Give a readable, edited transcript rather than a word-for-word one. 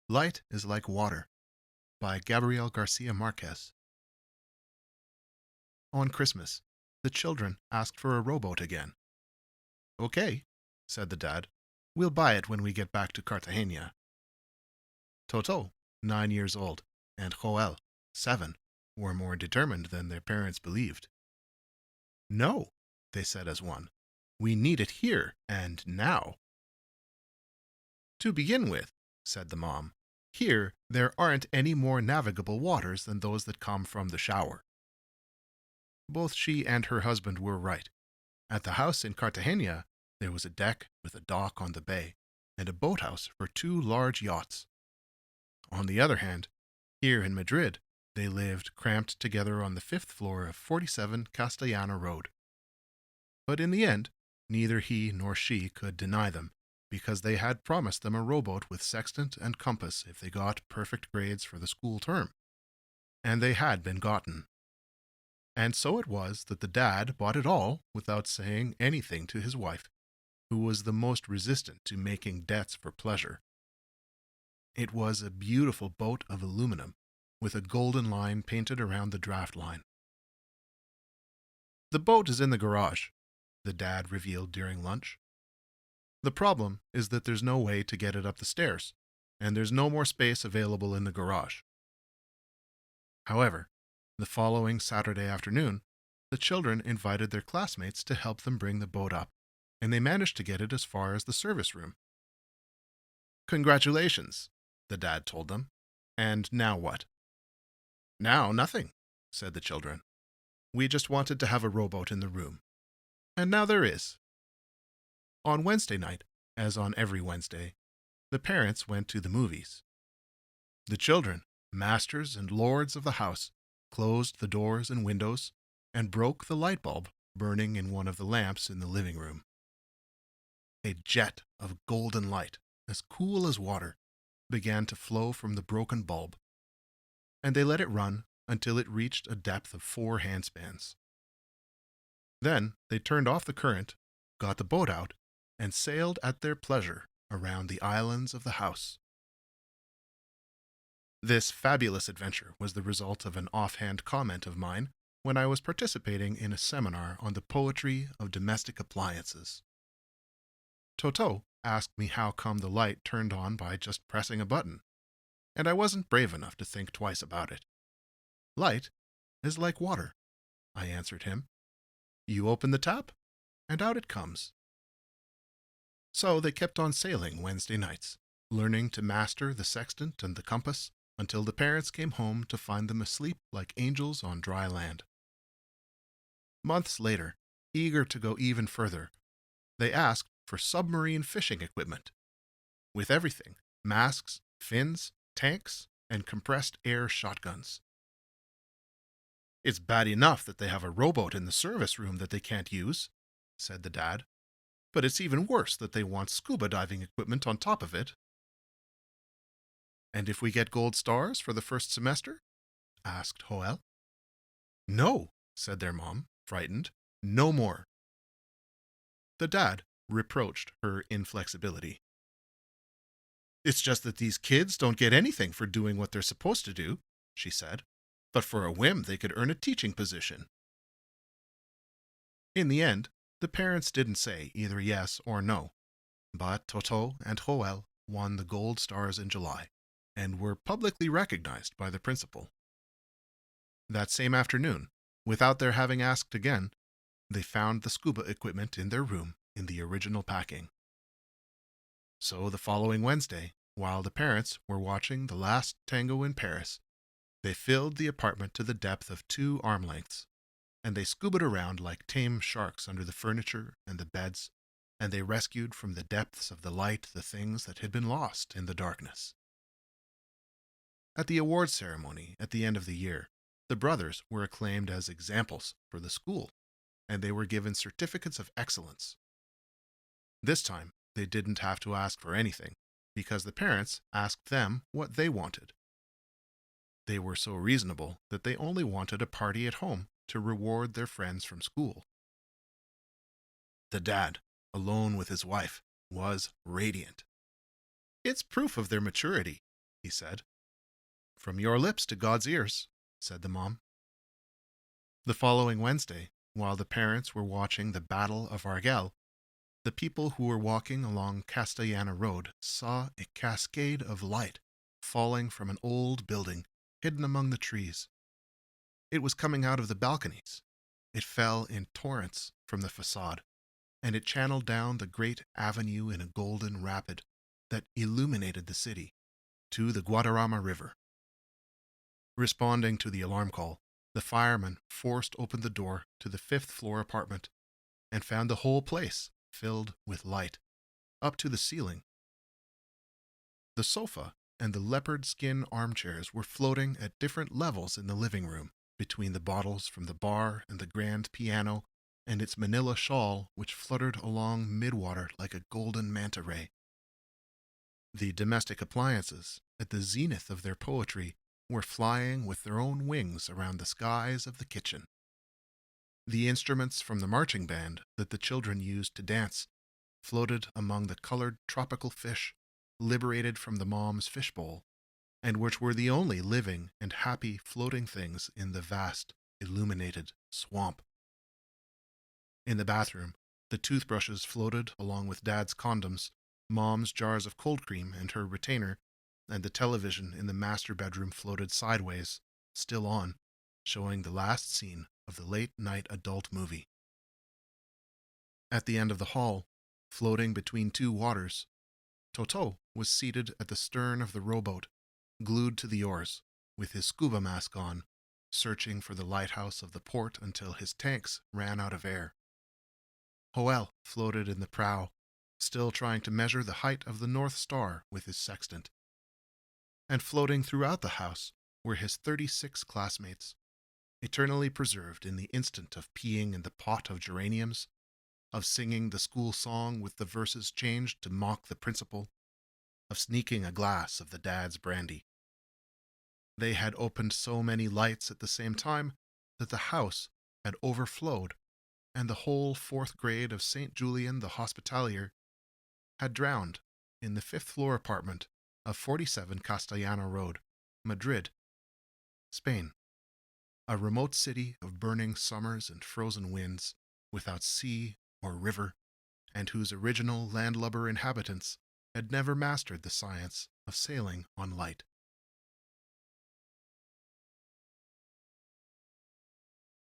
Light is like water by Gabriel Garcia Marquez. On Christmas, the children asked for a rowboat again. Okay, said the dad. We'll buy it when we get back to Cartagena. Toto, 9 years old, and Joel, 7, were more determined than their parents believed. No, they said as one. We need it here and now. To begin with, said the mom, here there aren't any more navigable waters than those that come from the shower. Both she and her husband were right. At the house in Cartagena, there was a deck with a dock on the bay, and a boathouse for 2 large yachts. On the other hand, here in Madrid, they lived cramped together on the 5th floor of 47 Castellana Road. But in the end, neither he nor she could deny them, because they had promised them a rowboat with sextant and compass if they got perfect grades for the school term. And they had been gotten. And so it was that the dad bought it all without saying anything to his wife, who was the most resistant to making debts for pleasure. It was a beautiful boat of aluminum, with a golden line painted around the draft line. The boat is in the garage, the dad revealed during lunch. The problem is that there's no way to get it up the stairs, and there's no more space available in the garage. However, the following Saturday afternoon, the children invited their classmates to help them bring the boat up, and they managed to get it as far as the service room. Congratulations, the dad told them. And now what? Now nothing, said the children. We just wanted to have a rowboat in the room. And now there is. On Wednesday night, as on every Wednesday, the parents went to the movies. The children, masters and lords of the house, closed the doors and windows, and broke the light bulb burning in one of the lamps in the living room. A jet of golden light, as cool as water, began to flow from the broken bulb, and they let it run until it reached a depth of 4 handspans. Then they turned off the current, got the boat out, and sailed at their pleasure around the islands of the house. This fabulous adventure was the result of an offhand comment of mine when I was participating in a seminar on the poetry of domestic appliances. Toto asked me how come the light turned on by just pressing a button, and I wasn't brave enough to think twice about it. Light is like water, I answered him. You open the tap, and out it comes. So they kept on sailing Wednesday nights, learning to master the sextant and the compass, until the parents came home to find them asleep like angels on dry land. Months later, eager to go even further, they asked for submarine fishing equipment. With everything, masks, fins, tanks, and compressed air shotguns. It's bad enough that they have a rowboat in the service room that they can't use, said the dad, but it's even worse that they want scuba diving equipment on top of it. And if we get gold stars for the first semester? Asked Joel. No, said their mom, frightened. No more. The dad reproached her inflexibility. It's just that these kids don't get anything for doing what they're supposed to do, she said, but for a whim they could earn a teaching position. In the end, the parents didn't say either yes or no, but Toto and Joel won the gold stars in July and were publicly recognized by the principal. That same afternoon, without their having asked again, they found the scuba equipment in their room in the original packing. So the following Wednesday, while the parents were watching The Last Tango in Paris, they filled the apartment to the depth of 2 arm lengths, and they scubaed around like tame sharks under the furniture and the beds, and they rescued from the depths of the light the things that had been lost in the darkness. At the awards ceremony at the end of the year, the brothers were acclaimed as examples for the school, and they were given certificates of excellence. This time, they didn't have to ask for anything, because the parents asked them what they wanted. They were so reasonable that they only wanted a party at home to reward their friends from school. The dad, alone with his wife, was radiant. It's proof of their maturity, he said. From your lips to God's ears, said the mom. The following Wednesday, while the parents were watching the Battle of Argel, the people who were walking along Castellana Road saw a cascade of light falling from an old building hidden among the trees. It was coming out of the balconies. It fell in torrents from the facade, and it channeled down the great avenue in a golden rapid that illuminated the city to the Guadarrama River. Responding to the alarm call, the fireman forced open the door to the fifth-floor apartment and found the whole place filled with light, up to the ceiling. The sofa and the leopard skin armchairs were floating at different levels in the living room, between the bottles from the bar and the grand piano and its manila shawl which fluttered along midwater like a golden manta ray. The domestic appliances, at the zenith of their poetry, were flying with their own wings around the skies of the kitchen. The instruments from the marching band that the children used to dance floated among the colored tropical fish liberated from the mom's fishbowl, and which were the only living and happy floating things in the vast, illuminated swamp. In the bathroom, the toothbrushes floated along with Dad's condoms, Mom's jars of cold cream and her retainer, and the television in the master bedroom floated sideways, still on, showing the last scene of the late-night adult movie. At the end of the hall, floating between two waters, Toto was seated at the stern of the rowboat, glued to the oars, with his scuba mask on, searching for the lighthouse of the port until his tanks ran out of air. Joel floated in the prow, still trying to measure the height of the North Star with his sextant. And floating throughout the house were his 36 classmates, eternally preserved in the instant of peeing in the pot of geraniums, of singing the school song with the verses changed to mock the principal, of sneaking a glass of the Dad's brandy. They had opened so many lights at the same time that the house had overflowed, and the whole fourth grade of St. Julian the Hospitalier had drowned in the fifth-floor apartment of 47 Castellana Road, Madrid, Spain, a remote city of burning summers and frozen winds, without sea or river, and whose original landlubber inhabitants had never mastered the science of sailing on light.